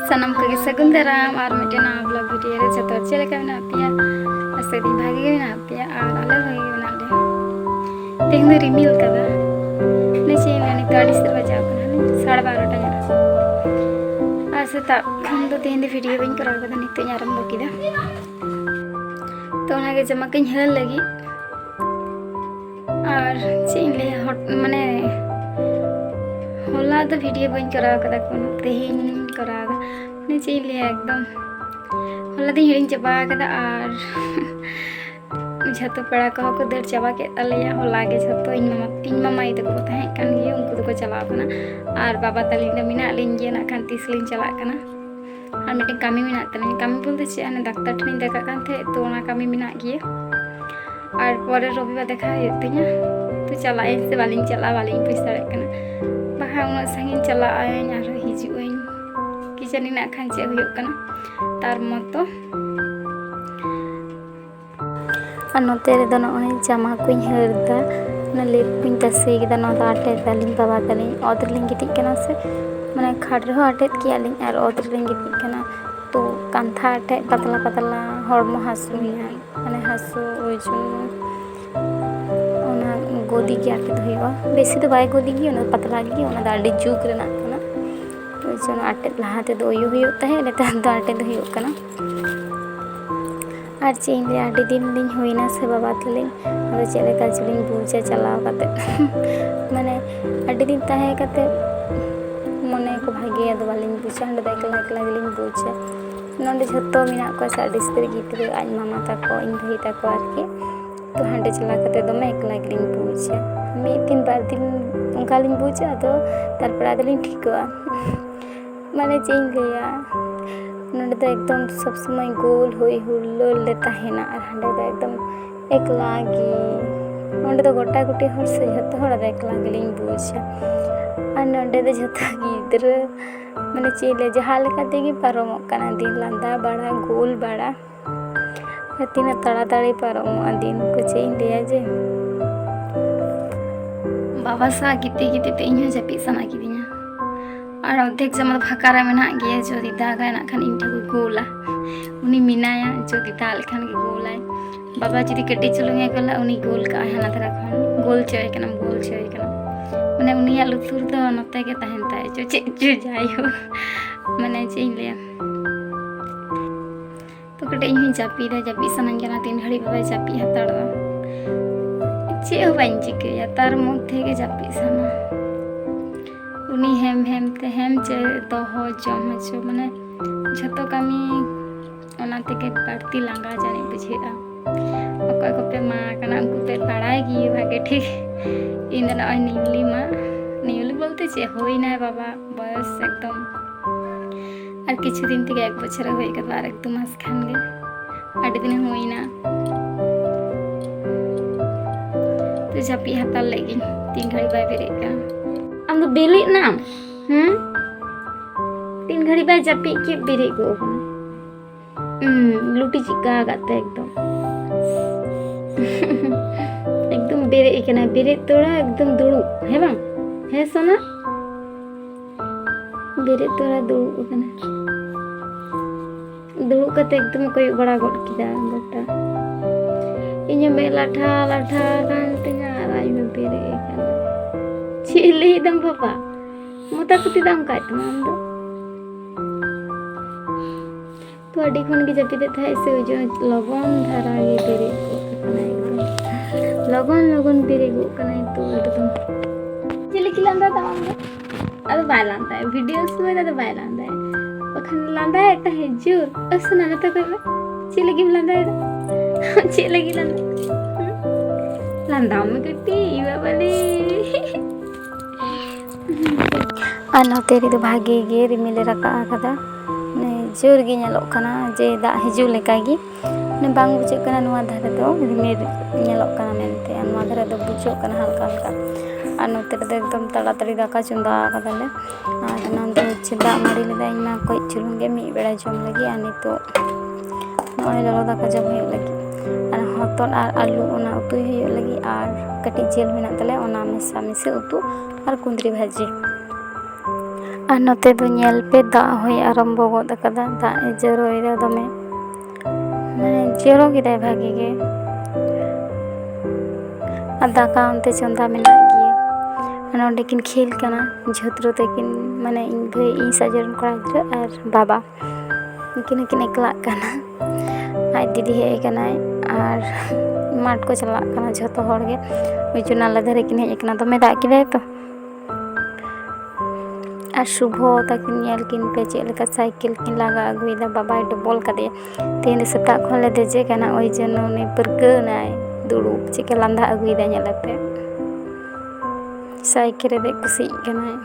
Sanam ko sagun daram ar mite na vlog video re jotor chele ka mena pia ase din bhage ge mena pia ar ale bhage ge mena de tehne rimil kada ne che ne ni tadi ser baja kana ne 12:30 ta jara ase ta kham do tehne video bain kara kada nit nyaram bakida to ona ge jama kain hel lagi ar che le hot mane होला तो video बन करा कदा कोनो तेहिन करा ने चीले एकदम होला दिन हिडिंग चबा कदा आर झतो पड़ा को दर चबा के तलिया होला गे झतो इन मामा इ तको तहे कान गे उनको तो चला कना आर बाबा तली ने मिना लिन गे ना खान तीस लिन चला कना आर मिटे कामी मिना तने कामी बोलते छे अने डॉक्टर ठिन देखा कान थे तो ओना कामी मिना गे आर परे रविवार देखा हेतኛ तो चला से वालिन चला वालिन पैसा कना उना संगिन चला आयन आरो हिजुइन किचनी ना खान चे हुयो कना तार मतो अनोते रे दनो ओय जामा कुइन हरदा ना लेट कुइन तसे गिदा नो आटे तालिन बाबा तालिन ओदर लिंग गिति कना से माने खाड़ रहो आटे कियालिन आर ओदर लिंग गिति कना तो कांथा आटे पतला पतला हरमो हासुया माने हासु ओइजुन गोदी के आटे धोइबा बेसी तो बाय गोदी गी ओना पतला गी ओना दाडी जुक रेना कना तो जोन आटे लहाते दो यो हुयो तहे नेता दो आटे धोइयो कना आर चेन ले आडी दिन दिन होइना से बाबा तलिन और चले का चलिन बुझे चलाव काते माने आडी दिन तहे काते मने को भागे दो वालिन बुझे हंड एकला एकला गिलिन बुझे नोंडे झतो मिना को सा डिस्तर गितरे आज मामा ताको इन भाई ताको आरके तो हांडे चला करते दो मैं एकला गिलिन बुझे मी 3-4 दिन उनका लिन बुझे तो तारपर आदलिन ठीकवा माने चेन गया नोंडे तो एकदम सब समय गोल होई हुल्लोल लेता है ना और हांडे तो एकदम एकला गी नोंडे तो गोटा गोटी हर से झतो हड़ एकला गिलिन बुझे और नोंडे तो झतो गिद्र माने चेले जहां लेका तेगी पारमो कना दिन लांदा बड़ा गोल बड़ा तीन तड़ातड़ी पारमो दिन को चेन दिया जे बाबा सा गिते गिते ते इन्हा जपी सना किदिया और अधेक जमा फाकारा मेना गया जो दागा ना खान इन ठगु गोला उनी मिनाया जो दाल खान के गोला बाबा जदी कटी चलुंगे गला उनी गोल का हना तरह खान गोल चय कना माने उनी लुथुर तो नते के तहन ताय जो चे जाय हो माने चेन ले तो कटे इन जापी सना जना 3 घड़ी बाबा जापी हताड़ चे हो बाइन चिके या तार मध्य के जापी सना उनी हेम चे तो हो जम जो माने झतो कामी ओना तेके बाड़ती लांगा जाने बुझेआ अकय कोपे मा कना उनको पे पढ़ाई की भागे ठीक इन ना निवली बोलते चे होई ना बाबा बस एकदम और किछु दिन तक 1 बछर होई के बार 1 मास खान गे आडी दिन होई ना तो जापी हता लगी 3 घड़ी बाय बेरे का हम तो बेले ना 3 घड़ी बाय जापी के बेरे गो लुटी चिका गाते एकदम बेरे एकना बेरे तोड़ा एकदम दुड़ू है बांग है सोना बेरे तोड़ा दुड़ू कना दुड़ू कते एकदम कोई बड़ा गोट किदा गोटा इन्हें में लाठा कान तिना राय में बेरे कना चिले दम बाबा मोता कुति दम काय तमाम दो तो अडी खन की जपीते था ऐसे जो लगन धारा ये बेरे को कना एकदम लगन बेरे को कना तो एकदम चिले की लंदा तमाम दो अब बाय लांदा है वीडियोस में तो बाय लांदा है बखन लांदा है का है जो असना न तो कर चिले की लांदा है चिले की लांदा में कटी बाबले आनो तेरी तो भागे गे रिमिले रका कदा ने जोर गे नेलो कना जे दा हिजु लेका गे ने बांग बुझे कना नुआ धारे तो रिमिल नेलो कना मेनते नुआ धारे तो बुझो कना हल्का हल्का आनो तेरे तो एकदम तड़ातड़ी दाका चुंदा कदाले आर नंदो चिदा मारी लेदा इना कोई चुलुंगे मी बेड़ा जम लगी आनी तो नोय ललो दाका जम होय लगी आर हतन आर आलू ओना उतु होय लगी आर कटी जेल मेना तले ओना मेसा मिसे उतु आर कुंदरी भाजी ᱟᱨ ᱱᱚᱛᱮ ᱫᱚ ᱧᱮᱞ ᱯᱮ ᱫᱟᱜ ᱦᱚᱭ ᱟᱨᱟᱢᱵᱚ ᱜᱚᱫ ᱟᱠᱟᱫᱟ, ᱫᱟᱜ ᱮ ᱡᱚᱨᱚᱭᱮᱫᱟ ᱫᱚᱢᱮ, ᱢᱟᱱᱮ ᱡᱚᱨᱚ ᱠᱮᱫᱟᱭ ᱵᱷᱟᱜᱤ ᱜᱮ᱾ ᱟᱨ ᱫᱟᱠᱟ ᱚᱱᱛᱮ ᱪᱚᱸᱫᱟ ᱢᱮᱱᱟᱜ ᱜᱮᱭᱟ, ᱱᱚᱸᱰᱮ ᱠᱤᱱ ᱠᱷᱮᱞ ᱠᱟᱱᱟ ᱡᱷᱚᱛᱨᱩ ᱛᱟᱹᱠᱤᱱ, ᱢᱟᱱᱮ ᱤᱧ ᱵᱷᱟᱹᱭ, ᱤᱧ ᱥᱟᱡᱚᱨᱮᱱ ᱠᱚᱲᱟ ᱜᱤᱫᱽᱨᱟᱹ ᱟᱨ ᱵᱟᱵᱟ, ᱩᱱᱠᱤᱱ ᱦᱚᱸᱠᱤᱱ ᱮᱠᱞᱟᱜ ᱠᱟᱱᱟ᱾ ᱟᱡ ᱫᱤᱫᱤ ᱦᱮᱡ ᱟᱠᱟᱱᱟᱭ ᱟᱨ ᱢᱟᱴᱷ ᱠᱚ ᱪᱟᱞᱟᱜ ᱠᱟᱱᱟ ᱡᱷᱚᱛᱚ ᱦᱚᱲ ᱜᱮ, ওই জন্য আলাদা ধারে কিনে হেᱡ ᱟᱠᱟᱱᱟ, ᱫᱚᱢᱮ ᱫᱟᱜ ᱠᱮᱫᱟᱭ ᱛᱚ। ᱟᱨ ᱥᱩᱵᱷᱚ ᱛᱟᱹᱠᱤᱱ ᱧᱮᱞ ᱠᱤᱱ ᱯᱮ ᱪᱮᱫ ᱞᱮᱠᱟ ᱥᱟᱭᱠᱮᱞ ᱠᱤᱱ ᱞᱟᱜᱟ ᱟᱹᱜᱩᱭᱮᱫᱟ, ᱵᱟᱵᱟᱭ ᱰᱚᱵᱚᱞ ᱠᱟᱫᱮᱭᱟ। ᱛᱮᱦᱮᱧ ᱫᱚ ᱥᱮᱛᱟᱜ ᱠᱷᱚᱱ ᱞᱮ ᱫᱮᱡᱮ ᱠᱟᱱᱟ, ওই জন্য উনি ᱯᱟᱹᱨᱠᱟᱹᱣᱱᱟᱭ ᱫᱩᱲᱩᱵ, ᱪᱮᱫᱠᱟ ᱞᱟᱸᱫᱟ ᱟᱹᱜᱩᱭᱮᱫᱟᱭ ᱧᱮᱞᱮᱯᱮ, ᱥᱟᱭᱠᱮᱞ ᱨᱮ ᱫᱮᱡ ᱠᱩᱥᱤᱜ ᱠᱟᱱᱟᱭ।